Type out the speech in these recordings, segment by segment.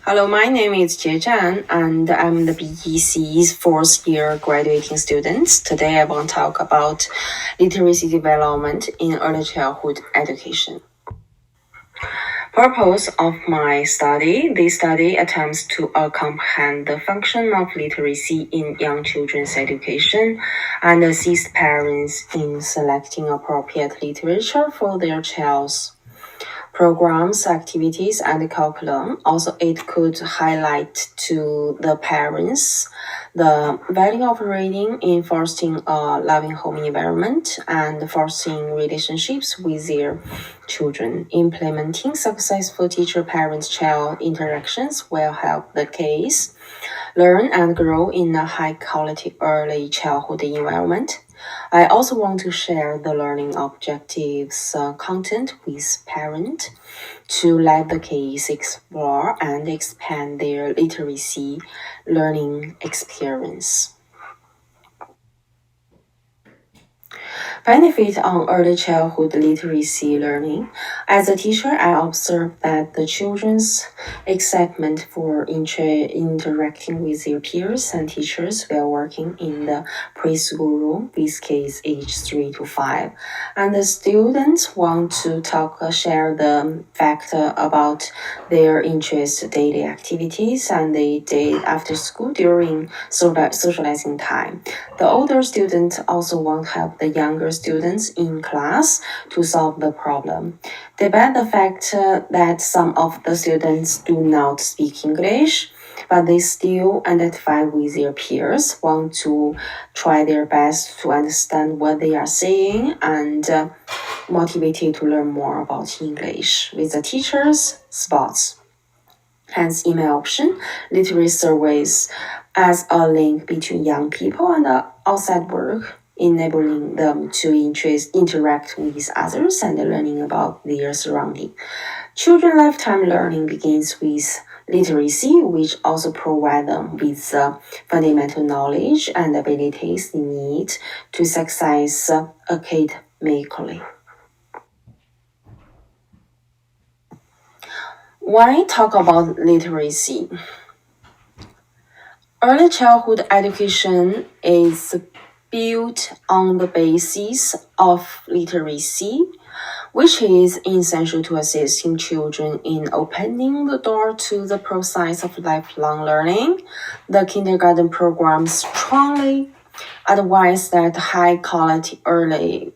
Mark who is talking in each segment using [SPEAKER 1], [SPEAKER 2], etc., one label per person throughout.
[SPEAKER 1] Hello, my name is Jie Zhan, and I'm the ECE's fourth year graduating student. Today I want to talk about literacy development in early childhood education. Purpose of my study. This study attempts to comprehend the function of literacy in young children's education and assist parents in selecting appropriate literature for their child's programs, activities, and curriculum. Also, it could highlight to the parents the value of reading in fostering a loving home environment and fostering relationships with their children. Implementing successful teacher-parent-child interactions will help the kids learn and grow in a high-quality early childhood environment. I also want to share the learning objectives content with parents to let the kids explore and expand their literacy learning experience. Benefit on early childhood literacy learning. As a teacher, I observe that the children's excitement for interacting with their peers and teachers while working in the preschool room with kids aged 3 to 5. And the students want to share the fact about their interest, daily activities, and the day after school during socializing time. The older students also want to help the younger students in class to solve the problem. Despite the fact that some of the students do not speak English, but they still identify with their peers, want to try their best to understand what they are saying, and motivated to learn more about English with the teachers' spots. Hence, email option, literacy surveys as a link between young people and outside work, enabling them to interact with others and learning about their surrounding. Children lifetime learning begins with literacy, which also provide them with fundamental knowledge and abilities they need to success academically. When I talk about literacy, early childhood education is built on the basis of literacy, which is essential to assisting children in opening the door to the process of lifelong learning. The kindergarten program strongly advised that high-quality early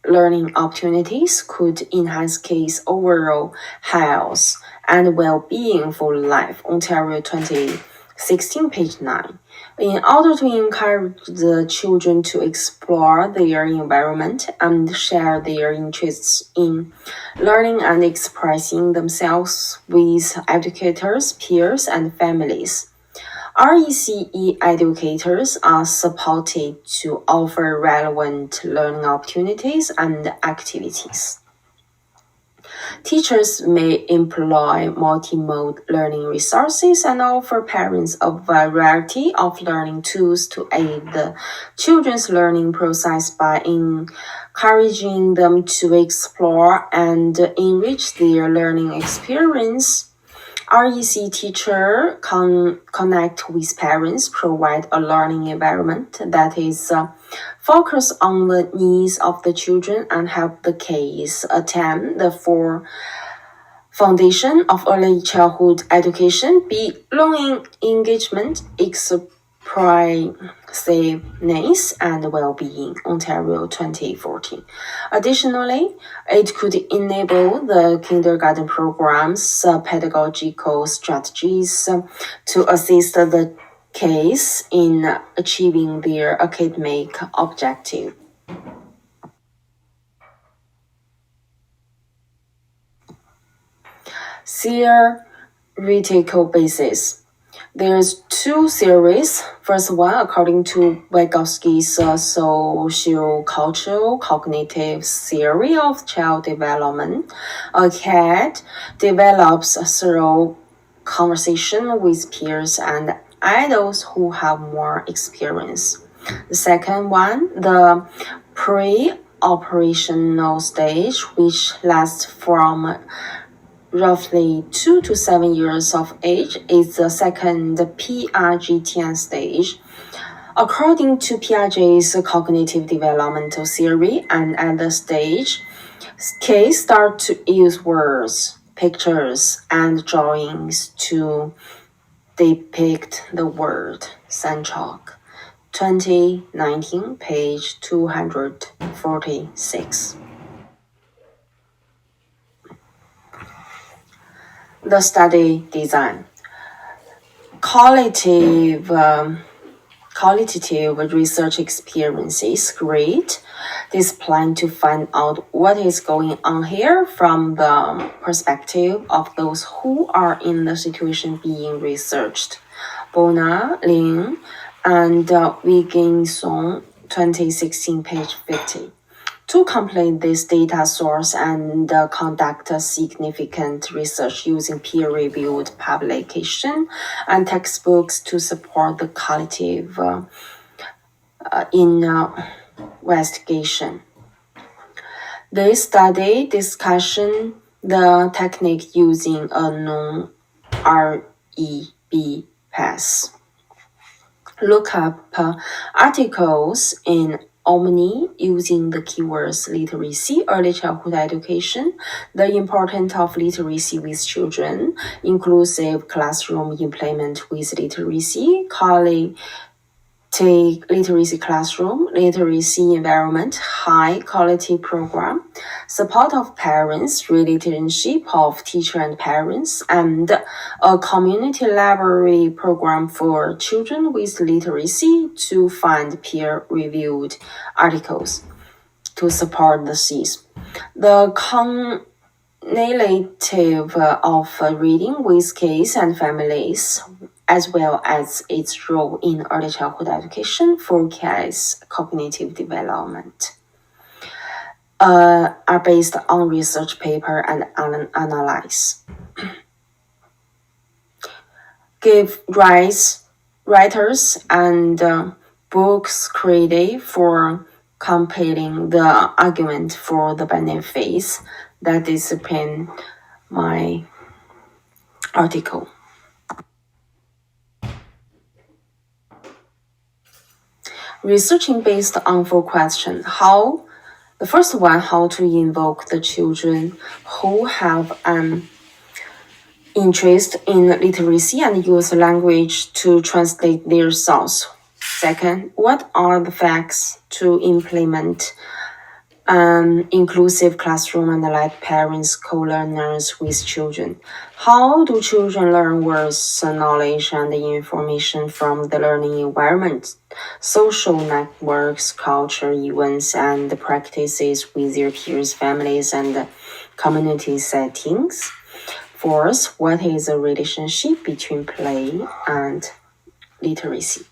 [SPEAKER 1] learning opportunities could enhance kids' overall health and well-being for life. Ontario 2016, page 9. In order to encourage the children to explore their environment and share their interests in learning and expressing themselves with educators, peers, and families, RECE educators are supported to offer relevant learning opportunities and activities. Teachers may employ multimodal learning resources and offer parents a variety of learning tools to aid the children's learning process by encouraging them to explore and enrich their learning experience. REC teacher connect with parents, provide a learning environment that is focused on the needs of the children and help the kids attain the full foundation of early childhood education, belonging, engagement, expressiveness, and well-being. Ontario 2014. Additionally, it could enable the kindergarten program's pedagogical strategies to assist the kids in achieving their academic objective. Theoretical basis. There's two theories. First one, according to Vygotsky's socio-cultural cognitive theory of child development, a cat develops through conversation with peers and adults who have more experience. The second one, the pre-operational stage, which lasts from roughly 2 to 7 years of age is the second PRGTN stage. According to Piaget's cognitive developmental theory, and at the stage, kids start to use words, pictures, and drawings to depict the world. Sanchok, 2019, page 246. The study design. Qualitative research experiences. Great. This plan to find out what is going on here from the perspective of those who are in the situation being researched. Bona, Lin, and Wigginson, 2016, page 50. To complete this data source and conduct significant research using peer-reviewed publication and textbooks to support the qualitative investigation. This study discussion the technique using a non-REB path. Look up articles in Omni using the keywords literacy, early childhood education, the importance of literacy with children, inclusive classroom implement with literacy, literacy classroom, literacy environment, high quality program, support of parents, relationship of teacher and parents, and a community library program for children with literacy to find peer-reviewed articles to support the SEEs. The cumulative of reading with kids and families, as well as its role in early childhood education for kids' cognitive development, are based on research paper and analyze. Give writers and books credit for compiling the argument for the benefits that discipline my article. Researching based on 4 questions. The first one, how to invoke the children who have an interest in literacy and use language to translate their thoughts. Second, what are the facts to implement an inclusive classroom and let parents co-learners with children? How do children learn words, knowledge, and information from the learning environment, social networks, culture, events, and practices with their peers, families, and community settings? Fourth, what is the relationship between play and literacy?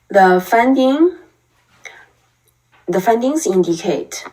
[SPEAKER 1] The findings indicate,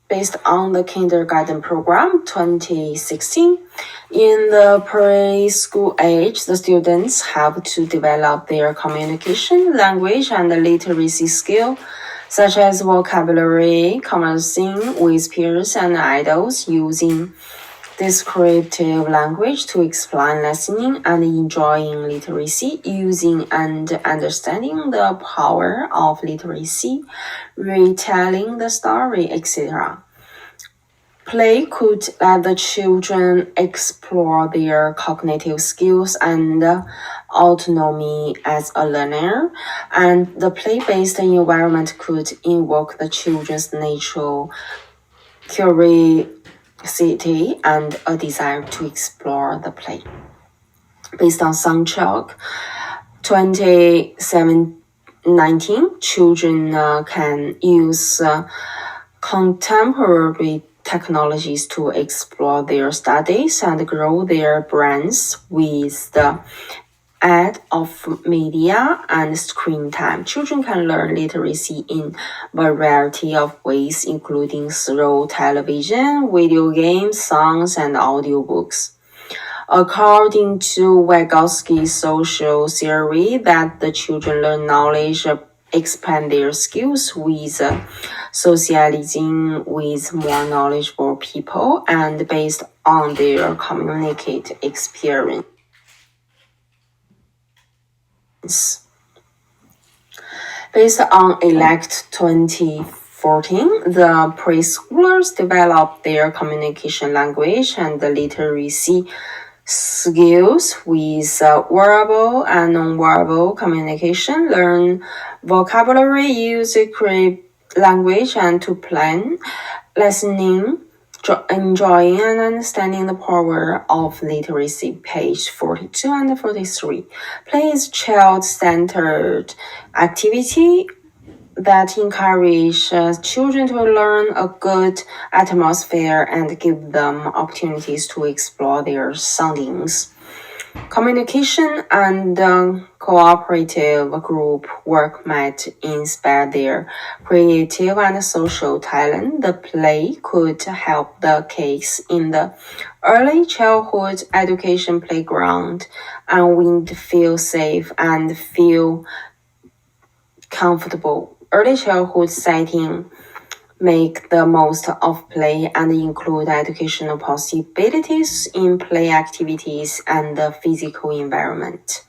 [SPEAKER 1] based on the kindergarten program 2016, in the preschool age, the students have to develop their communication, language, and literacy skill, such as vocabulary, conversing with peers and adults, using descriptive language to explain listening and enjoying literacy, using and understanding the power of literacy, retelling the story, etc. Play could let the children explore their cognitive skills and autonomy as a learner, and the play-based environment could invoke the children's natural curiosity and a desire to explore the play. Based on Sanchok, 2019, children can use contemporary technologies to explore their studies and grow their brains with the aid of media and screen time. Children can learn literacy in a variety of ways, including through television, video games, songs, and audiobooks. According to Vygotsky's social theory, that the children learn knowledge, expand their skills with socializing with more knowledgeable people, and based on their communicate experience. Based on ELECT 2014, the preschoolers developed their communication language and literacy skills with verbal and non-verbal communication, learn vocabulary, use script language, and to plan, listening, enjoying and understanding the power of literacy. Page 42 and 43. Play is child-centered activity that encourage children to learn a good atmosphere and give them opportunities to explore their surroundings. Communication and cooperative group work might inspire their creative and social talent. The play could help the kids in the early childhood education playground and feel safe and feel comfortable. Early childhood setting make the most of play and include educational possibilities in play activities and the physical environment.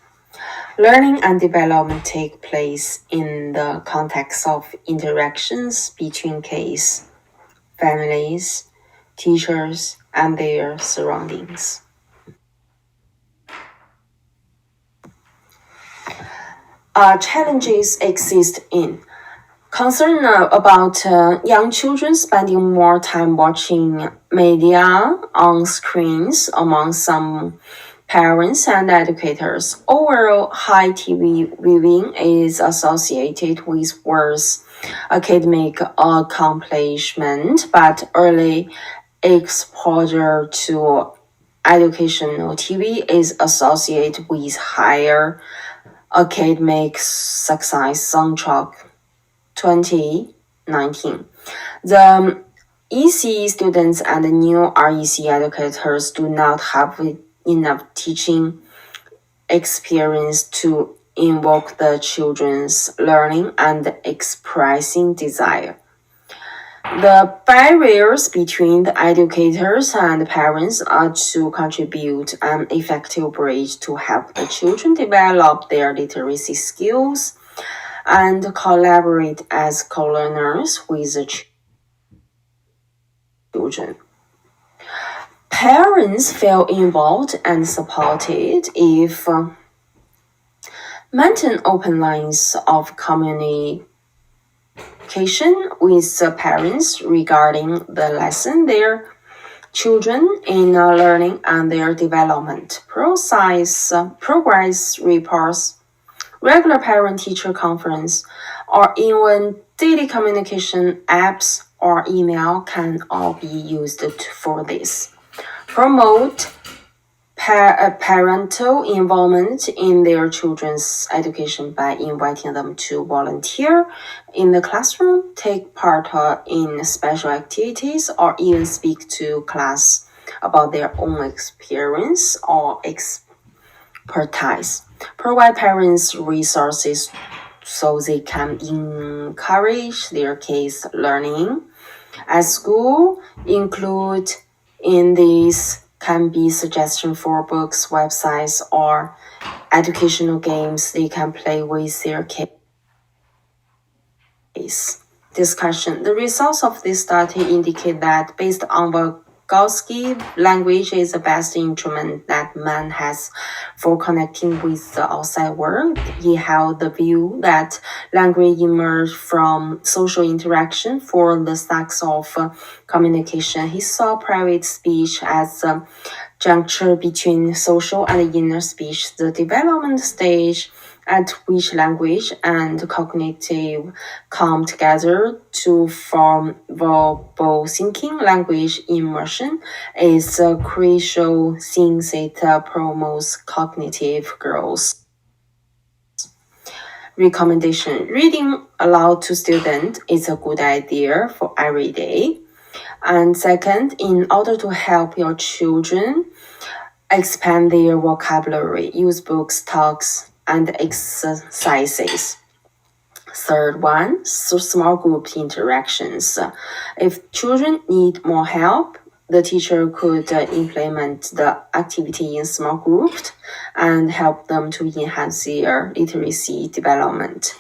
[SPEAKER 1] Learning and development take place in the context of interactions between kids, families, teachers, and their surroundings. Challenges exist in concern about young children spending more time watching media on screens among some parents and educators. Overall, high TV viewing is associated with worse academic accomplishment, but early exposure to educational TV is associated with higher academic success. Soundtrack 2019. The ECE students and new RECE educators do not have enough teaching experience to invoke the children's learning and expressing desire. The barriers between the educators and parents are to contribute an effective bridge to help the children develop their literacy skills and collaborate as co-learners with the children. Parents feel involved and supported if maintain open lines of communication with the parents regarding the lesson, their children in learning and their development, progress reports, regular parent-teacher conference, or even daily communication apps or email can all be used for this. Promote parental involvement in their children's education by inviting them to volunteer in the classroom, take part in special activities, or even speak to class about their own experience or expertise. Provide parents resources so they can encourage their kids' learning. At school, include in these can be suggestions for books, websites, or educational games they can play with their kids. Discussion. The results of this study indicate that based on Ostrosky, language is the best instrument that man has for connecting with the outside world. He held the view that language emerged from social interaction for the sex of communication. He saw private speech as a juncture between social and inner speech, the development stage at which language and cognitive come together to form verbal thinking. Language immersion is crucial since it promotes cognitive growth. Recommendation. Reading aloud to students is a good idea for every day. And second, in order to help your children expand their vocabulary, use books, talks, and exercises. Third one, so small group interactions. If children need more help, the teacher could implement the activity in small groups and help them to enhance their literacy development.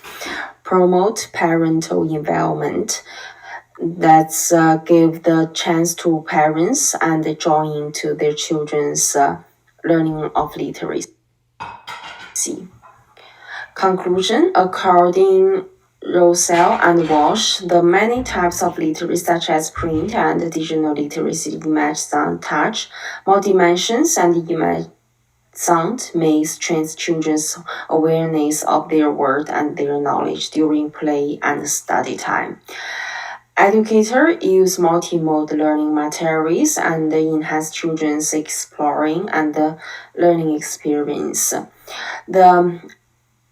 [SPEAKER 1] Promote parental involvement. That's give the chance to parents and join into their children's learning of literacy. Conclusion, according Rosell and Walsh, the many types of literacy such as print and digital literacy, image, sound, touch, multi-dimensions, and image sound may strengthen children's awareness of their world and their knowledge during play and study time. Educators use multimodal learning materials and enhance children's exploring and learning experience.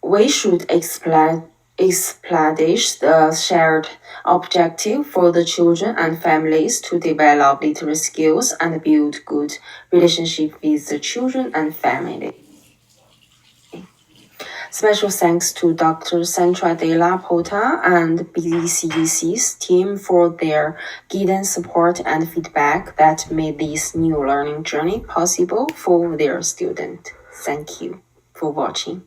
[SPEAKER 1] We should establish the shared objective for the children and families to develop literacy skills and build good relationship with the children and family. Special thanks to Dr. Sandra De La Porta and BCEC's team for their guidance, support, and feedback that made this new learning journey possible for their students. Thank you for watching.